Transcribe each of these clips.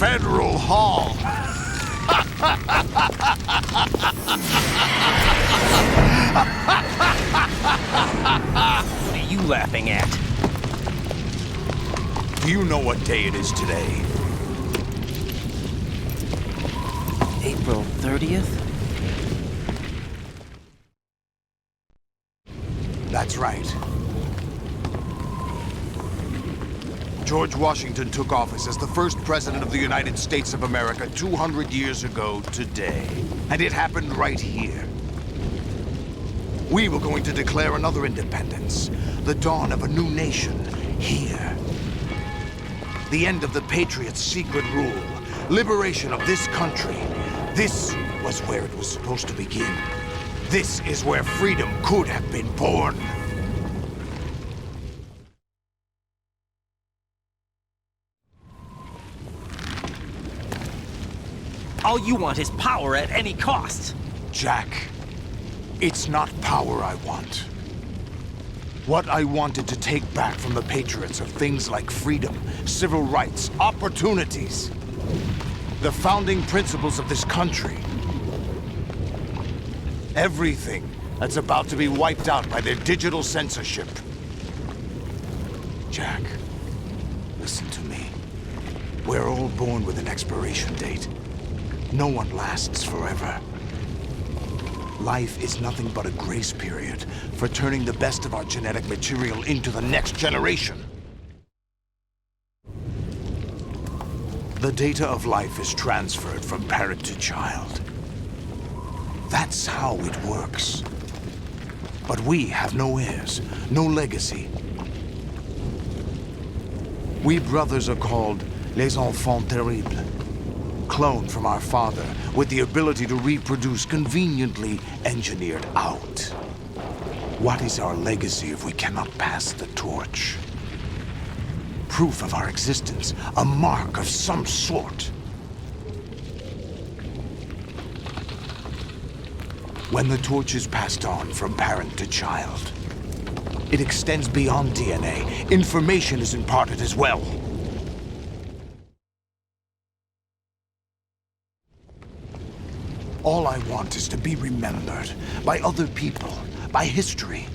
Federal Hall. What are you laughing at? Do you know what day it is today? April 30th? That's right. George Washington took office as the first president of the United States of America 200 years ago today. And it happened right here. We were going to declare another independence, the dawn of a new nation, here. The end of the Patriots' secret rule, liberation of this country. This was where it was supposed to begin. This is where freedom could have been born. All you want is power at any cost. Jack, it's not power I want. What I wanted to take back from the Patriots are things like freedom, civil rights, opportunities. The founding principles of this country. Everything that's about to be wiped out by their digital censorship. Jack, listen to me. We're all born with an expiration date. No one lasts forever. Life is nothing but a grace period for turning the best of our genetic material into the next generation. The data of life is transferred from parent to child. That's how it works. But we have no heirs, no legacy. We brothers are called les enfants terribles. Cloned from our father, with the ability to reproduce conveniently engineered out. What is our legacy if we cannot pass the torch? Proof of our existence, a mark of some sort. When the torch is passed on from parent to child, it extends beyond DNA. Information is imparted as well. All I want is to be remembered by other people, by history.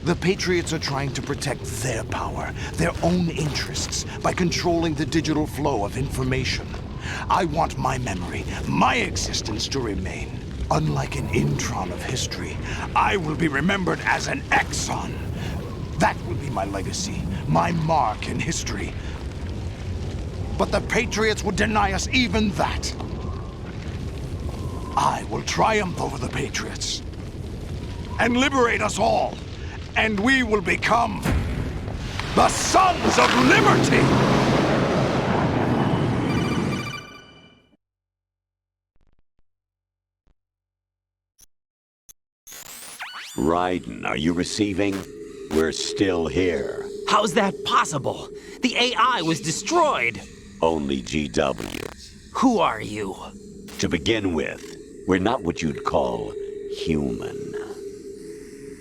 The Patriots are trying to protect their power, their own interests, by controlling the digital flow of information. I want my memory, my existence to remain. Unlike an intron of history, I will be remembered as an exon. That will be my legacy, my mark in history. But the Patriots would deny us even that. I will triumph over the Patriots and liberate us all, and we will become the Sons of Liberty! Riden, are you receiving? We're still here. How's that possible? The AI was destroyed. Only GW. Who are you? To begin with, we're not what you'd call human.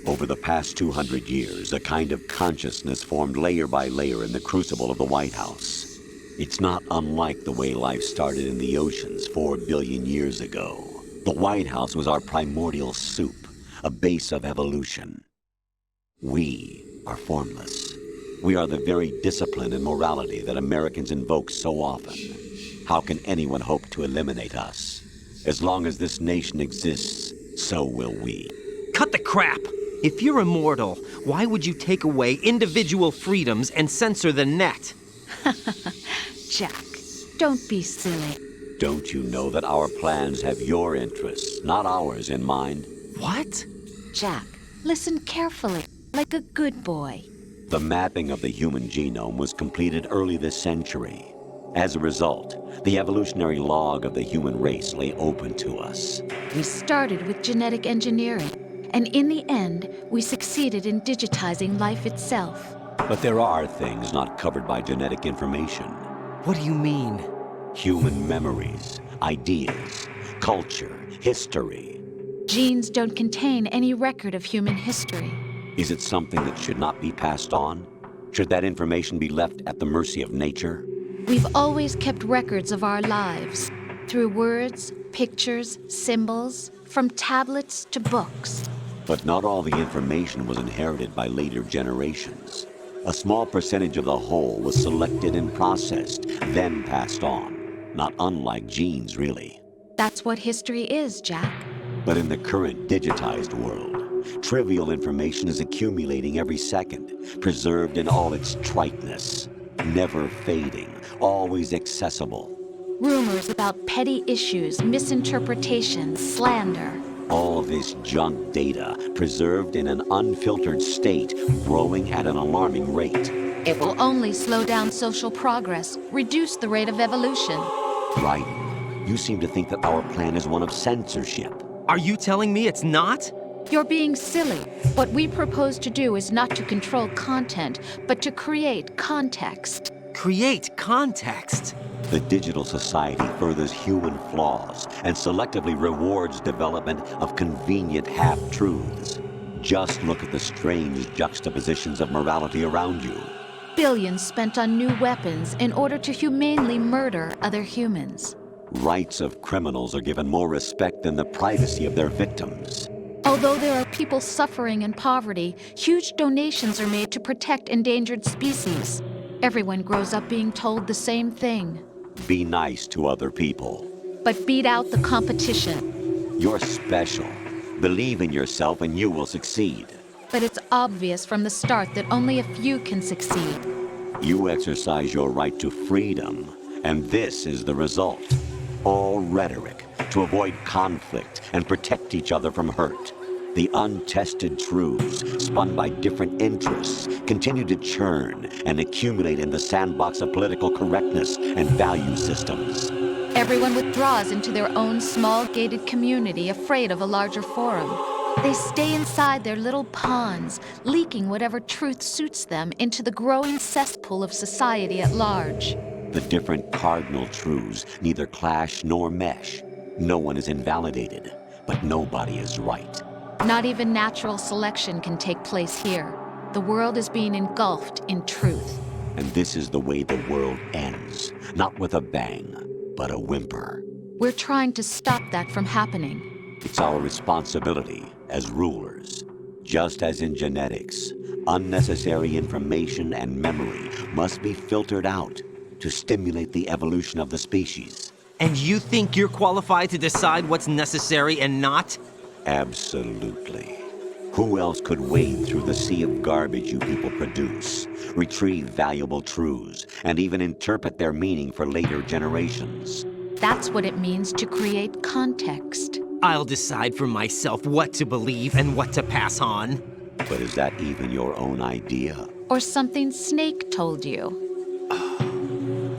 Over the past 200 years, a kind of consciousness formed layer by layer in the crucible of the White House. It's not unlike the way life started in the oceans 4 billion years ago. The White House was our primordial soup, a base of evolution. We are formless. We are the very discipline and morality that Americans invoke so often. How can anyone hope to eliminate us? As long as this nation exists, so will we. Cut the crap! If you're immortal, why would you take away individual freedoms and censor the net? Jack, don't be silly. Don't you know that our plans have your interests, not ours, in mind? What? Jack, listen carefully, like a good boy. The mapping of the human genome was completed early this century. As a result, the evolutionary log of the human race lay open to us. We started with genetic engineering, and in the end, we succeeded in digitizing life itself. But there are things not covered by genetic information. What do you mean? Human memories, ideas, culture, history. Genes don't contain any record of human history. Is it something that should not be passed on? Should that information be left at the mercy of nature? We've always kept records of our lives, through words, pictures, symbols, from tablets to books. But not all the information was inherited by later generations. A small percentage of the whole was selected and processed, then passed on. Not unlike genes, really. That's what history is, Jack. But in the current digitized world, trivial information is accumulating every second, preserved in all its triteness, never fading, always accessible. Rumors about petty issues, misinterpretations, slander. All this junk data, preserved in an unfiltered state, growing at an alarming rate. It will only slow down social progress, reduce the rate of evolution. Riden, you seem to think that our plan is one of censorship. Are you telling me it's not? You're being silly. What we propose to do is not to control content, but to create context. Create context. The digital society furthers human flaws and selectively rewards development of convenient half-truths. Just look at the strange juxtapositions of morality around you. Billions spent on new weapons in order to humanely murder other humans. Rights of criminals are given more respect than the privacy of their victims. Although there are people suffering in poverty, huge donations are made to protect endangered species. Everyone grows up being told the same thing. Be nice to other people. But beat out the competition. You're special. Believe in yourself and you will succeed. But it's obvious from the start that only a few can succeed. You exercise your right to freedom, and this is the result. All rhetoric to avoid conflict and protect each other from hurt. The untested truths, spun by different interests, continue to churn and accumulate in the sandbox of political correctness and value systems. Everyone withdraws into their own small gated community, afraid of a larger forum. They stay inside their little ponds, leaking whatever truth suits them into the growing cesspool of society at large. The different cardinal truths neither clash nor mesh. No one is invalidated, but nobody is right. Not even natural selection can take place here. The world is being engulfed in truth. And this is the way the world ends. Not with a bang, but a whimper. We're trying to stop that from happening. It's our responsibility as rulers. Just as in genetics, unnecessary information and memory must be filtered out to stimulate the evolution of the species. And you think you're qualified to decide what's necessary and not? Absolutely. Who else could wade through the sea of garbage you people produce, retrieve valuable truths, and even interpret their meaning for later generations? That's what it means to create context. I'll decide for myself what to believe and what to pass on. But is that even your own idea? Or something Snake told you?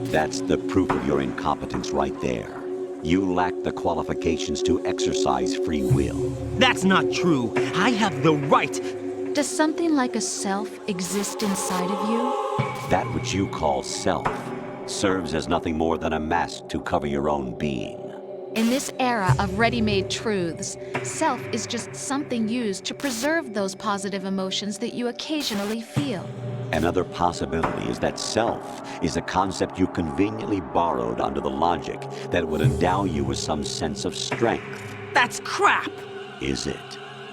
That's the proof of your incompetence right there. You lack the qualifications to exercise free will. That's not true. I have the right. Does something like a self exist inside of you? That which you call self serves as nothing more than a mask to cover your own being. In this era of ready-made truths, self is just something used to preserve those positive emotions that you occasionally feel. Another possibility is that self is a concept you conveniently borrowed under the logic that would endow you with some sense of strength. That's crap! Is it?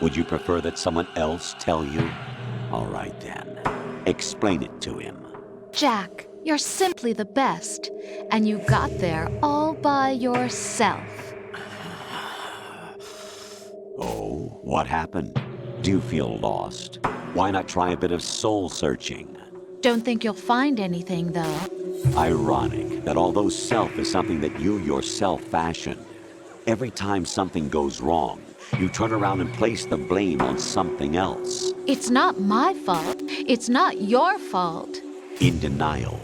Would you prefer that someone else tell you? All right then. Explain it to him. Jack, you're simply the best, and you got there all by yourself. Oh, what happened? Do you feel lost? Why not try a bit of soul-searching? Don't think you'll find anything, though. Ironic that although self is something that you yourself fashioned, every time something goes wrong, you turn around and place the blame on something else. It's not my fault. It's not your fault. In denial,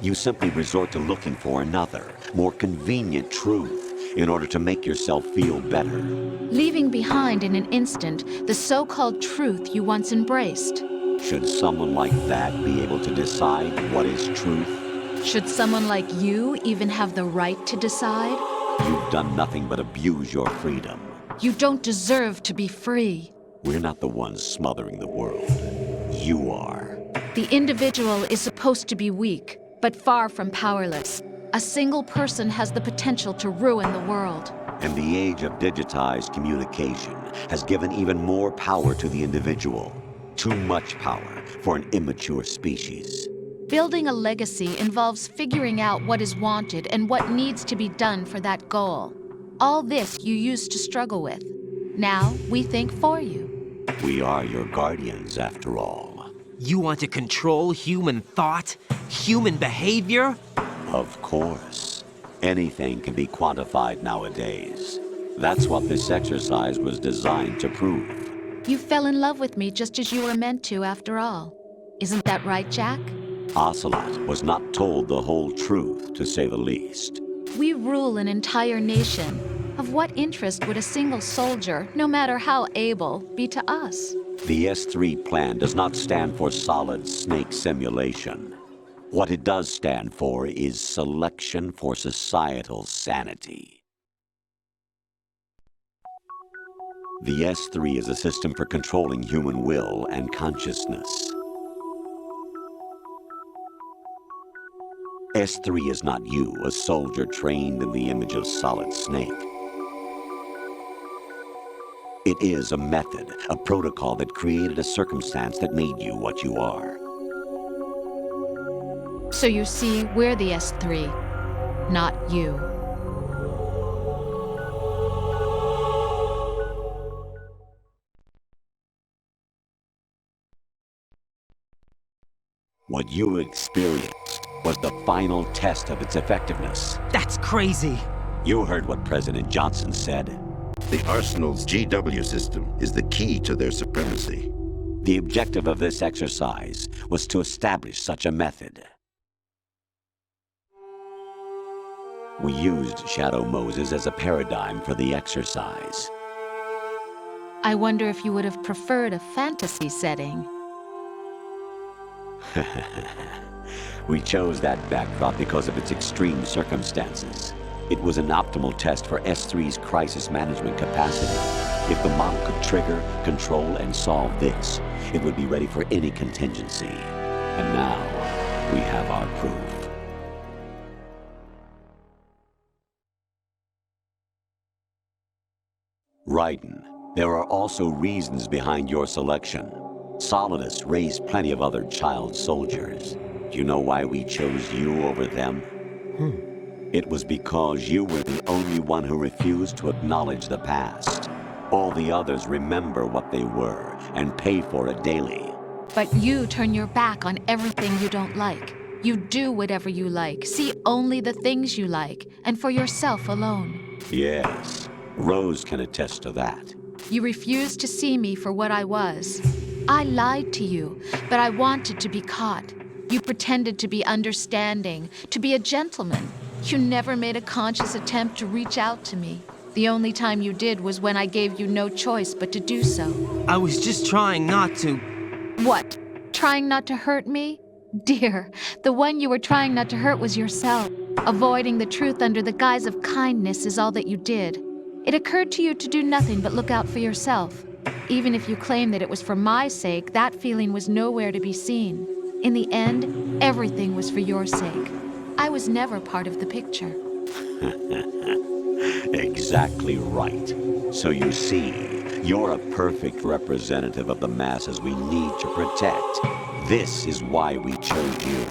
you simply resort to looking for another, more convenient truth in order to make yourself feel better. Leaving behind in an instant the so-called truth you once embraced. Should someone like that be able to decide what is truth? Should someone like you even have the right to decide? You've done nothing but abuse your freedom. You don't deserve to be free. We're not the ones smothering the world. You are. The individual is supposed to be weak, but far from powerless. A single person has the potential to ruin the world. And the age of digitized communication has given even more power to the individual. Too much power for an immature species. Building a legacy involves figuring out what is wanted and what needs to be done for that goal. All this you used to struggle with. Now we think for you. We are your guardians, after all. You want to control human thought? Human behavior? Of course. Anything can be quantified nowadays. That's what this exercise was designed to prove. You fell in love with me just as you were meant to, after all. Isn't that right, Jack? Ocelot was not told the whole truth, to say the least. We rule an entire nation. Of what interest would a single soldier, no matter how able, be to us? The S3 plan does not stand for solid snake simulation. What it does stand for is selection for societal sanity. The S3 is a system for controlling human will and consciousness. S3 is not you, a soldier trained in the image of Solid Snake. It is a method, a protocol that created a circumstance that made you what you are. So you see, we're the S3, not you. What you experienced was the final test of its effectiveness. That's crazy. You heard what President Johnson said. The Arsenal's GW system is the key to their supremacy. The objective of this exercise was to establish such a method. We used Shadow Moses as a paradigm for the exercise. I wonder if you would have preferred a fantasy setting. We chose that backdrop because of its extreme circumstances. It was an optimal test for S3's crisis management capacity. If the model could trigger, control, and solve this, it would be ready for any contingency. And now, we have our proof. Riden, there are also reasons behind your selection. Solidus raised plenty of other child soldiers. Do you know why we chose you over them? It was because you were the only one who refused to acknowledge the past. All the others remember what they were and pay for it daily. But you turn your back on everything you don't like. You do whatever you like, see only the things you like, and for yourself alone. Yes, Rose can attest to that. You refused to see me for what I was. I lied to you, but I wanted to be caught. You pretended to be understanding, to be a gentleman. You never made a conscious attempt to reach out to me. The only time you did was when I gave you no choice but to do so. I was just trying not to. What? Trying not to hurt me? Dear, the one you were trying not to hurt was yourself. Avoiding the truth under the guise of kindness is all that you did. It occurred to you to do nothing but look out for yourself. Even if you claim that it was for my sake, that feeling was nowhere to be seen. In the end, everything was for your sake. I was never part of the picture. Exactly right. So you see, you're a perfect representative of the masses we need to protect. This is why we chose you.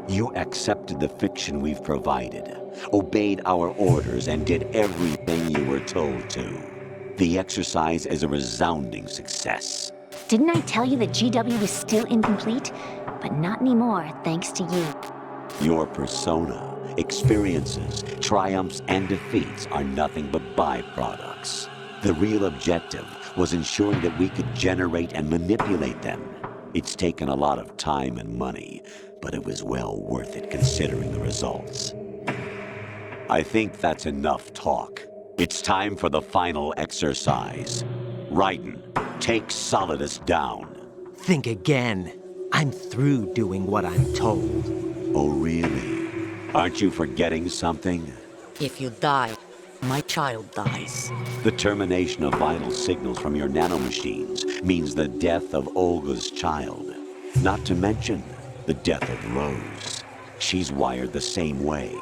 You accepted the fiction we've provided, obeyed our orders, and did everything you were told to. The exercise is a resounding success. Didn't I tell you that GW was still incomplete? But not anymore, thanks to you. Your persona, experiences, triumphs, and defeats are nothing but byproducts. The real objective was ensuring that we could generate and manipulate them. It's taken a lot of time and money, but it was well worth it considering the results. I think that's enough talk. It's time for the final exercise. Riden, take Solidus down. Think again. I'm through doing what I'm told. Oh, really? Aren't you forgetting something? If you die, my child dies. The termination of vital signals from your nanomachines means the death of Olga's child. Not to mention the death of Rose. She's wired the same way.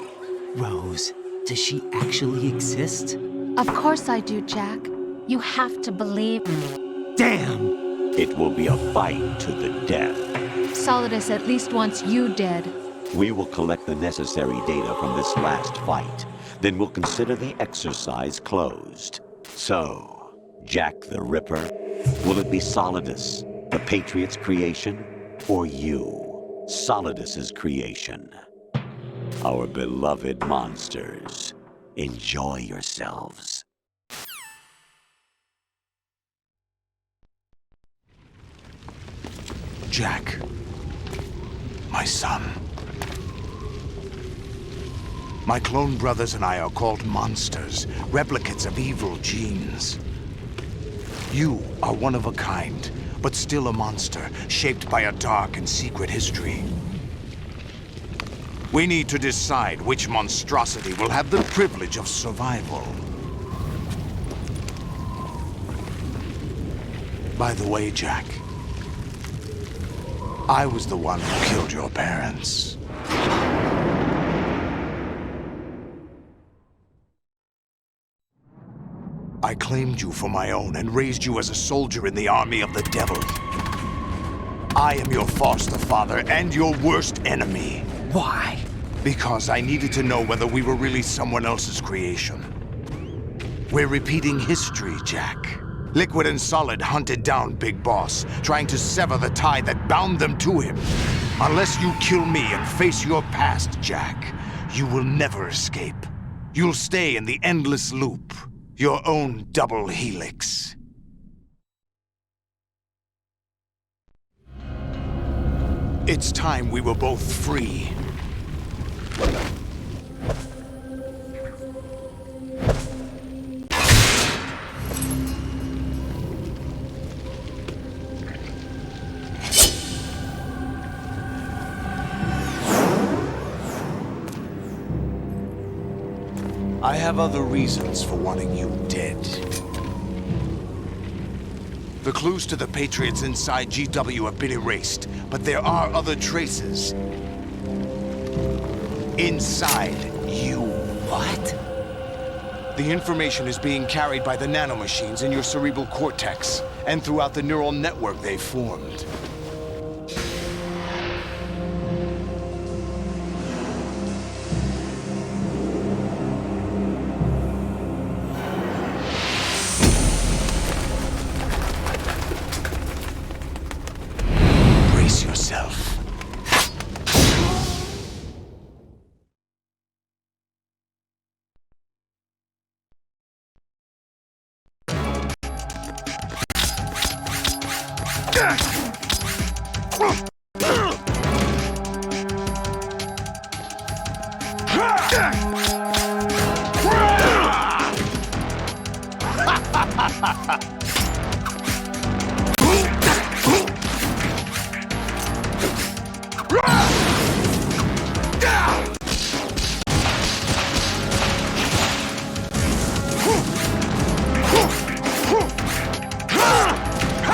Rose, does she actually exist? Of course I do, Jack. You have to believe. Damn! It will be a fight to the death. Solidus at least wants you dead. We will collect the necessary data from this last fight. Then we'll consider the exercise closed. So, Jack the Ripper, will it be Solidus, the Patriot's creation, or you, Solidus's creation? Our beloved monsters, enjoy yourselves. Jack, my son. My clone brothers and I are called monsters, replicates of evil genes. You are one of a kind, but still a monster, shaped by a dark and secret history. We need to decide which monstrosity will have the privilege of survival. By the way, Jack, I was the one who killed your parents. I claimed you for my own and raised you as a soldier in the army of the devil. I am your foster father and your worst enemy. Why? Because I needed to know whether we were really someone else's creation. We're repeating history, Jack. Liquid and Solid hunted down Big Boss, trying to sever the tie that bound them to him. Unless you kill me and face your past, Jack, you will never escape. You'll stay in the endless loop, your own double helix. It's time we were both free. I have other reasons for wanting you dead. The clues to the Patriots inside GW have been erased, but there are other traces. Inside you. What? The information is being carried by the nanomachines in your cerebral cortex, and throughout the neural network they formed. Brace yourself.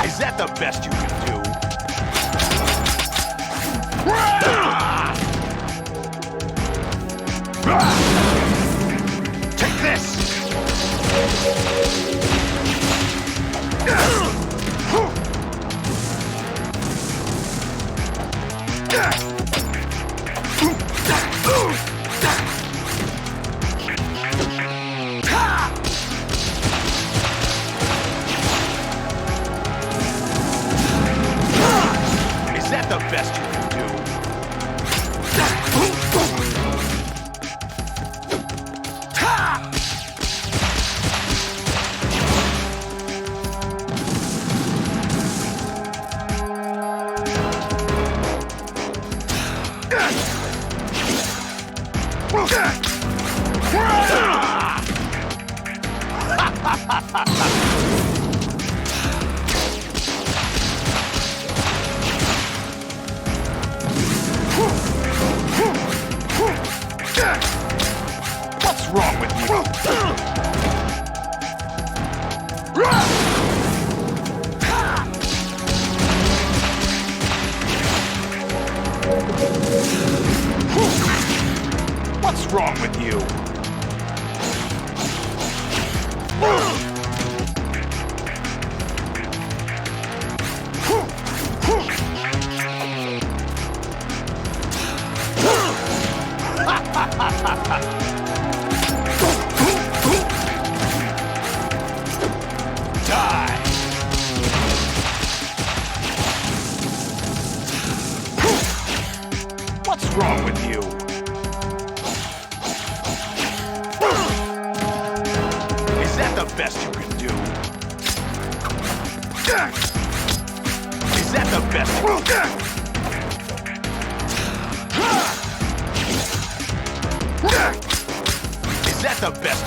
Is that the best you can do? Take this! Is that the best you can do? What's wrong with you? wrong with you? Die! What's wrong with you? Is that the best you can do? Is that the best you can do? Is that the best?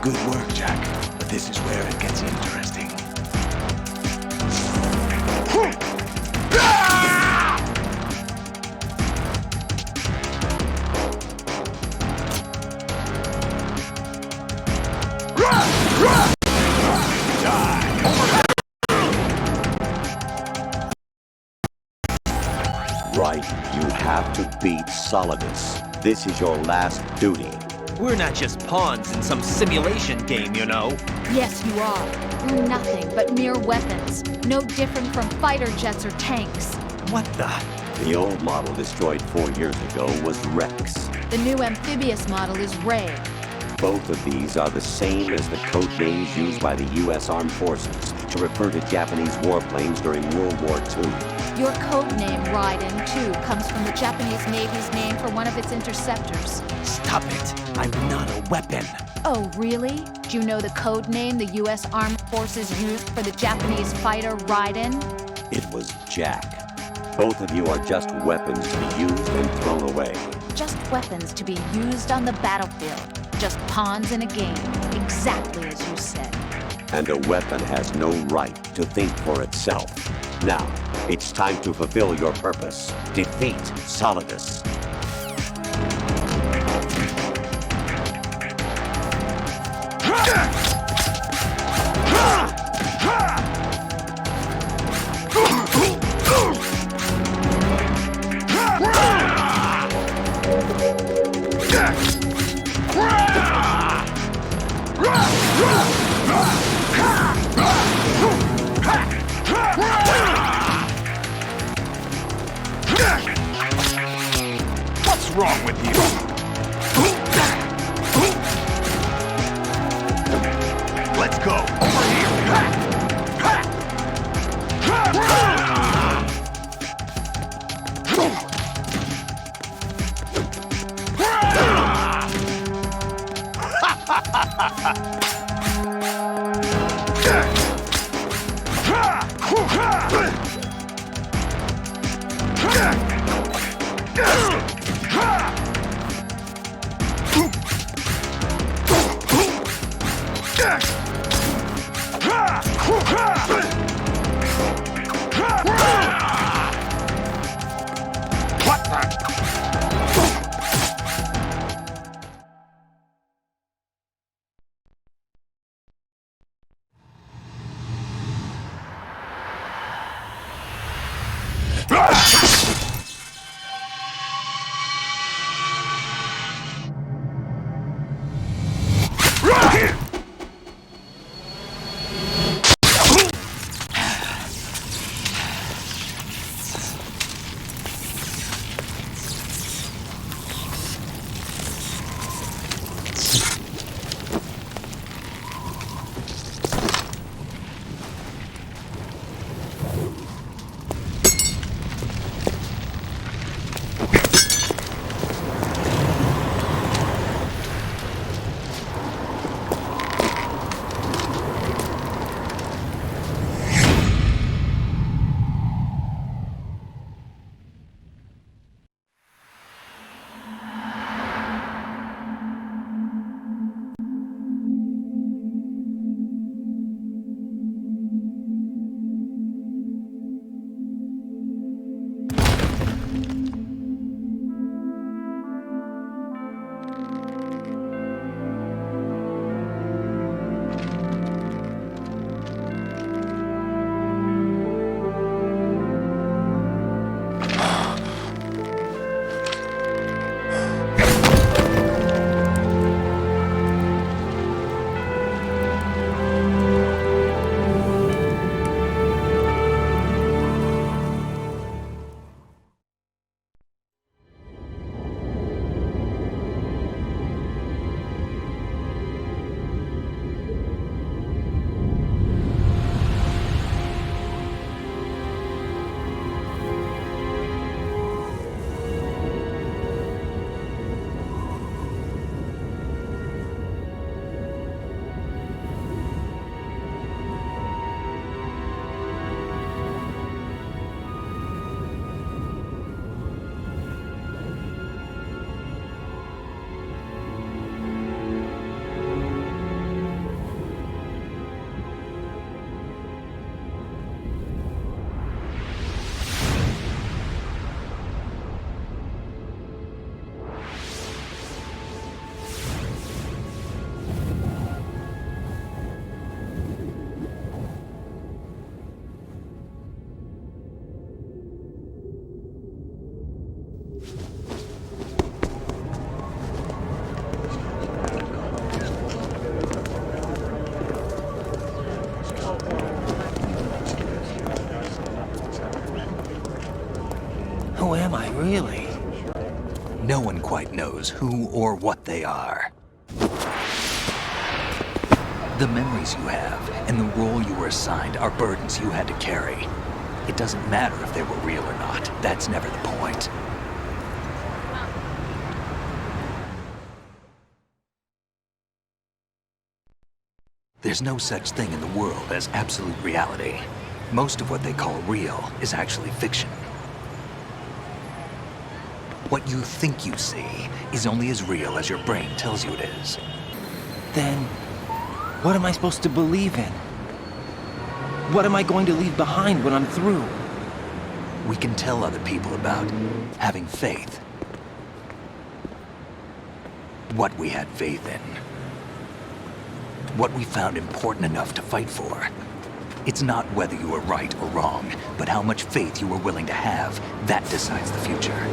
Good work, Jack. But this is where it gets interesting. Right, you have to beat Solidus. This is your last duty. We're not just pawns in some simulation game, you know. Yes, you are. We're nothing but mere weapons. No different from fighter jets or tanks. What the? The old model destroyed 4 years ago was Rex. The new amphibious model is Ray. Both of these are the same as the code names used by the U.S. Armed Forces to refer to Japanese warplanes during World War II. Your code name, Riden, too, comes from the Japanese Navy's name for one of its interceptors. Stop it. I'm not a weapon. Oh, really? Do you know the code name the U.S. Armed Forces used for the Japanese fighter Riden? It was Jack. Both of you are just weapons to be used and thrown away. Just weapons to be used on the battlefield. Just pawns in a game. Exactly as you said. And a weapon has no right to think for itself. Now, it's time to fulfill your purpose. Defeat Solidus. What's wrong with you? Let's go. Over here. What the? Really? No one quite knows who or what they are. The memories you have and the role you were assigned are burdens you had to carry. It doesn't matter if they were real or not. That's never the point. There's no such thing in the world as absolute reality. Most of what they call real is actually fiction. What you think you see is only as real as your brain tells you it is. Then, what am I supposed to believe in? What am I going to leave behind when I'm through? We can tell other people about having faith. What we had faith in. What we found important enough to fight for. It's not whether you were right or wrong, but how much faith you were willing to have. That decides the future.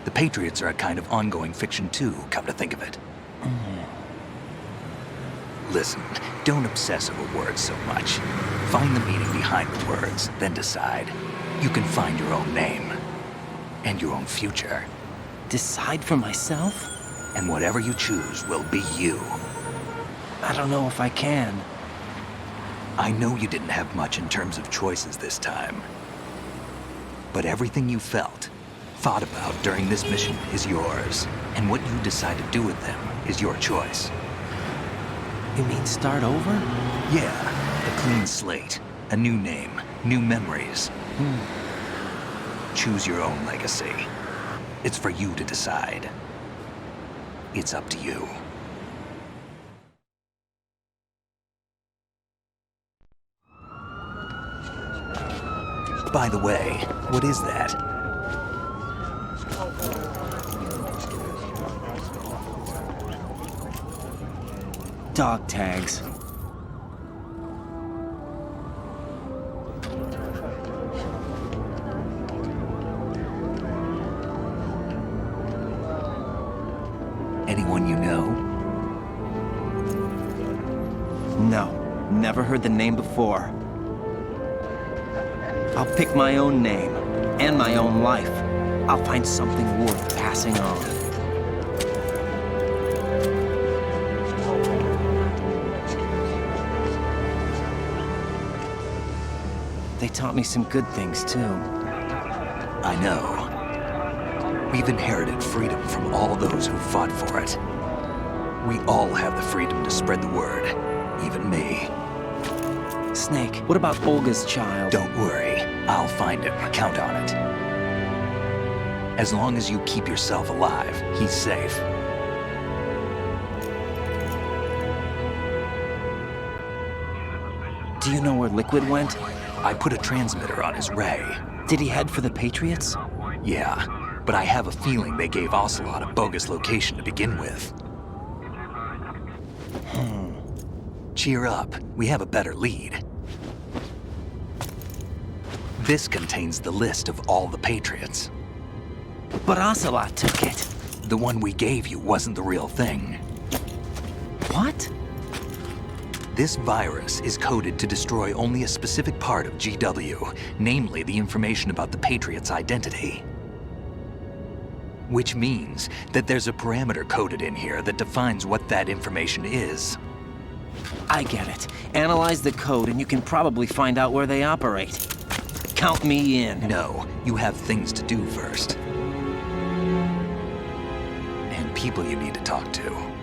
The Patriots are a kind of ongoing fiction too, come to think of it. Listen, don't obsess over words so much. Find the meaning behind the words, then decide. You can find your own name. And your own future. Decide for myself? And whatever you choose will be you. I don't know if I can. I know you didn't have much in terms of choices this time. But everything you felt, thought about during this mission is yours. And what you decide to do with them is your choice. You mean start over? Yeah, a clean slate, a new name, new memories. Choose your own legacy. It's for you to decide. It's up to you. By the way, what is that? Dog tags. Anyone you know? No, never heard the name before. I'll pick my own name, and my own life. I'll find something worth passing on. They taught me some good things, too. I know. We've inherited freedom from all those who fought for it. We all have the freedom to spread the word, even me. Snake, what about Olga's child? Don't worry, I'll find him. Count on it. As long as you keep yourself alive, he's safe. Do you know where Liquid went? I put a transmitter on his ray. Did he head for the Patriots? Yeah, but I have a feeling they gave Ocelot a bogus location to begin with. Cheer up, we have a better lead. This contains the list of all the Patriots. But Ocelot took it. The one we gave you wasn't the real thing. What? This virus is coded to destroy only a specific part of GW, namely the information about the Patriots' identity. Which means that there's a parameter coded in here that defines what that information is. I get it. Analyze the code and you can probably find out where they operate. Count me in. No, you have things to do first. And people you need to talk to.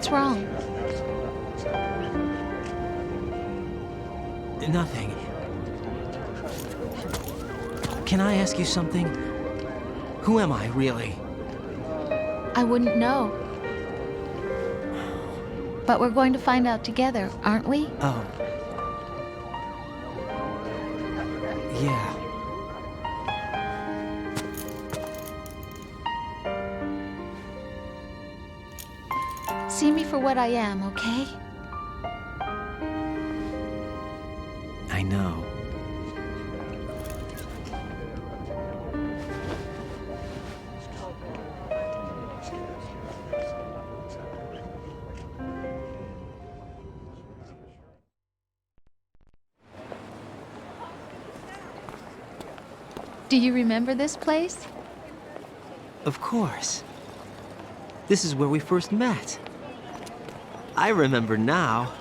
What's wrong? Nothing. Can I ask you something? Who am I, really? I wouldn't know. But we're going to find out together, aren't we? Oh. Yeah. See me for what I am, okay? I know. Do you remember this place? Of course. This is where we first met. I remember now.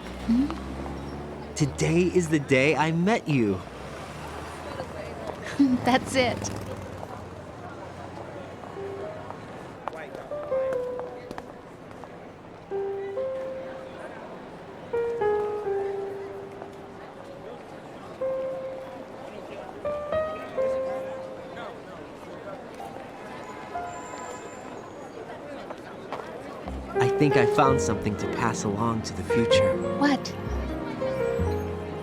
Today is the day I met you. That's it. I think I found something to pass along to the future. What?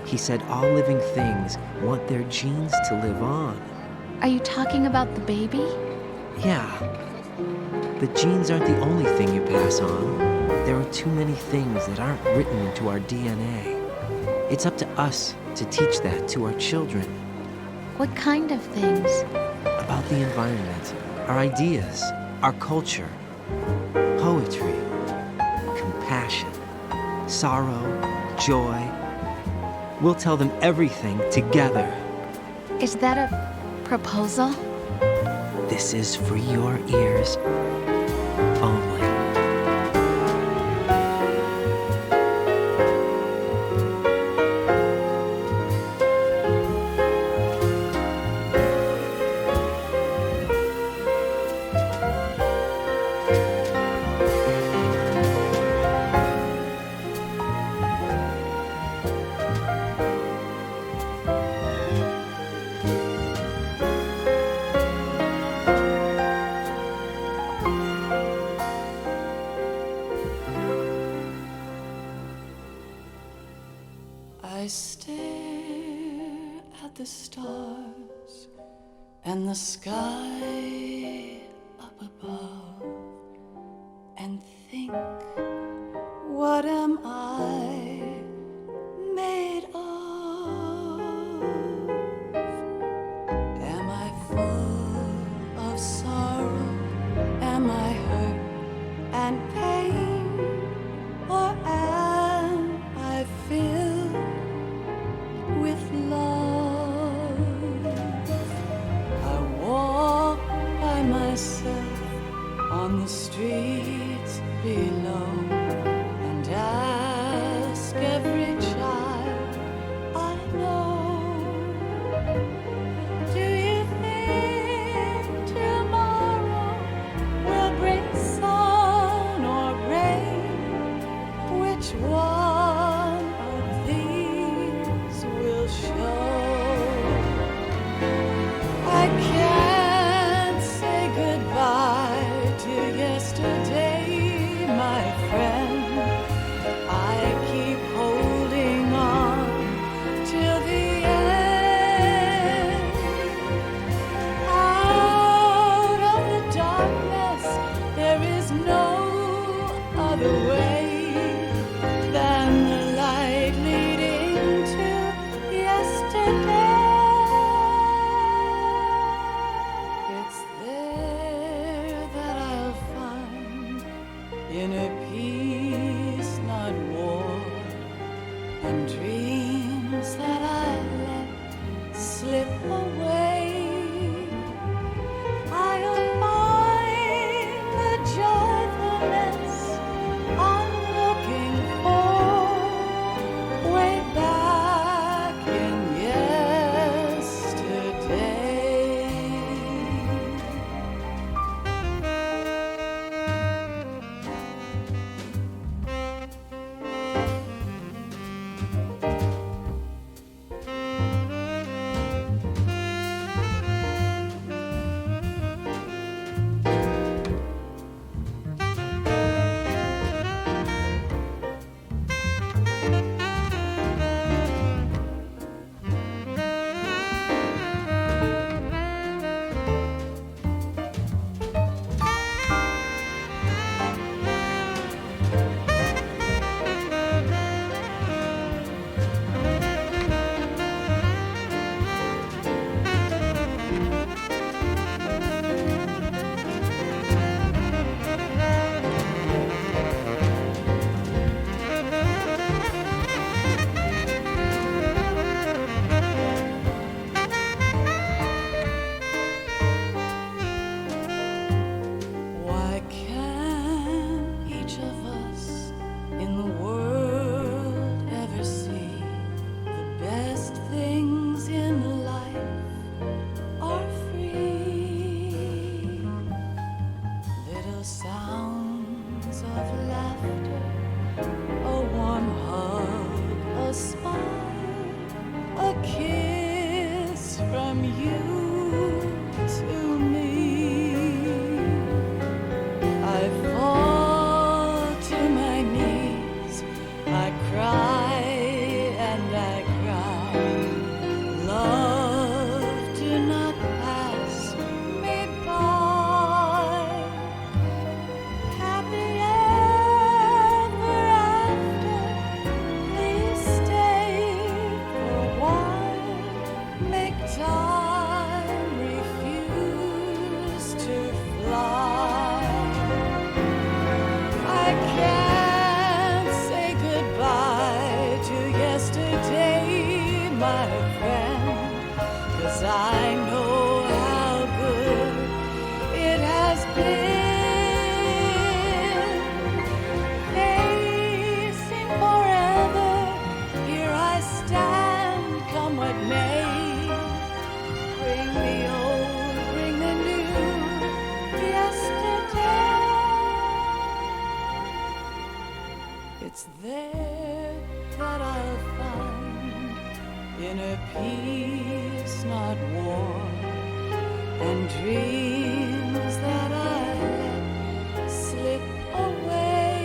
He said all living things want their genes to live on. Are you talking about the baby? Yeah. The genes aren't the only thing you pass on. There are too many things that aren't written into our DNA. It's up to us to teach that to our children. What kind of things? About the environment, our ideas, our culture, poetry, compassion, sorrow, joy. We'll tell them everything together. Is that a proposal? This is for your ears only. I stare at the stars and the sky up above and think, what am I made of? Am I full of sorrow? Am I hurt and pain? Or am I filled with love? I walk by myself on the streets below and ask every child I know, do you think tomorrow will bring sun or rain? Which one of these will show? from you to me. I fall to my knees, I cry and I cry. Love, do not pass me by. Happy ever after, please stay for a while. Make time, refuse to fly. I can't say goodbye to yesterday, my friend, 'cause I know how good it has been. Facing forever, here I stand, come what may. Bring the old, bring the new, yesterday. It's there that I'll find inner peace, not war, and dreams that I let slip away.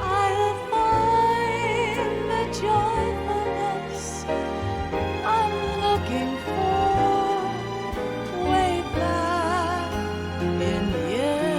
I'll find the joyfulness I'm looking for way back in yesterday.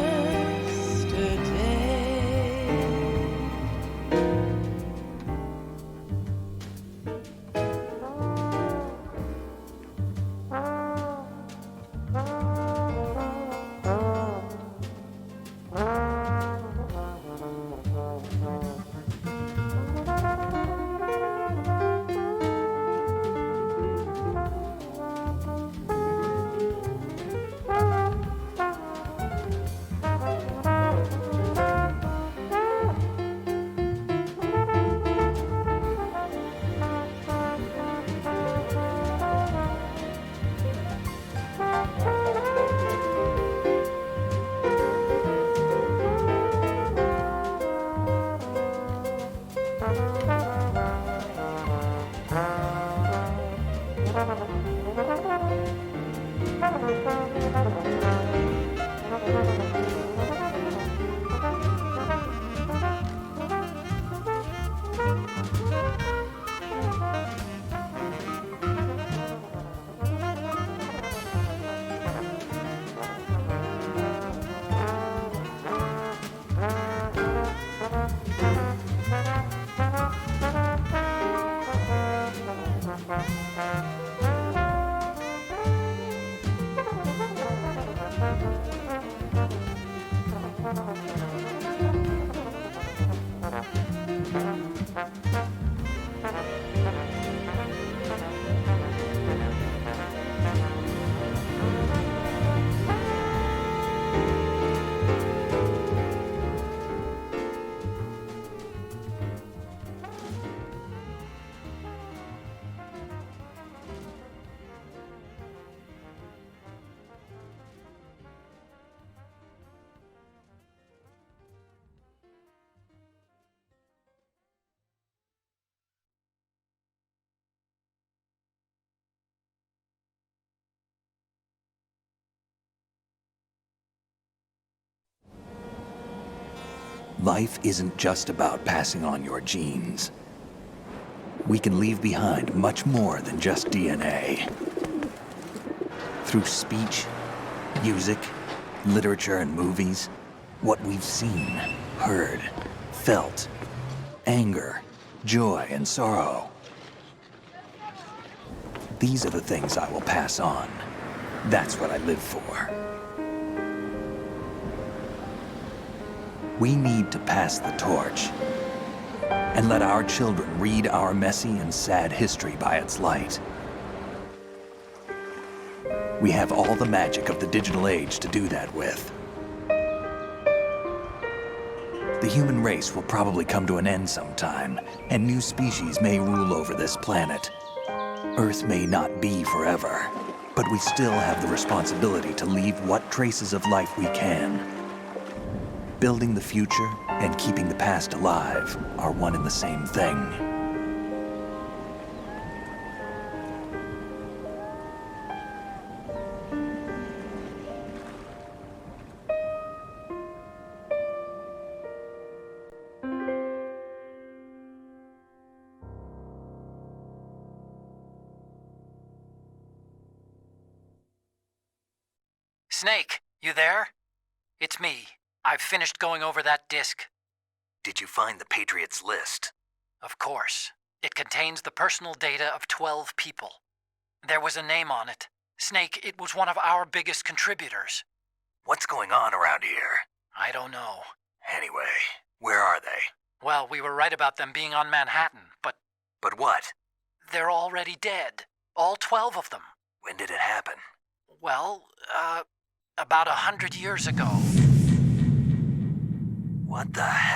Life isn't just about passing on your genes. We can leave behind much more than just DNA. Through speech, music, literature, and movies, what we've seen, heard, felt, anger, joy, and sorrow. These are the things I will pass on. That's what I live for. We need to pass the torch and let our children read our messy and sad history by its light. We have all the magic of the digital age to do that with. The human race will probably come to an end sometime, and new species may rule over this planet. Earth may not be forever, but we still have the responsibility to leave what traces of life we can. Building the future and keeping the past alive are one and the same thing. Snake, you there? It's me. I've finished going over that disk. Did you find the Patriots list? Of course. It contains the personal data of 12 people. There was a name on it. Snake, it was one of our biggest contributors. What's going on around here? I don't know. Anyway, where are they? Well, we were right about them being on Manhattan, but But what? they're already dead. All 12 of them. When did it happen? Well, about 100 years ago. What the hell?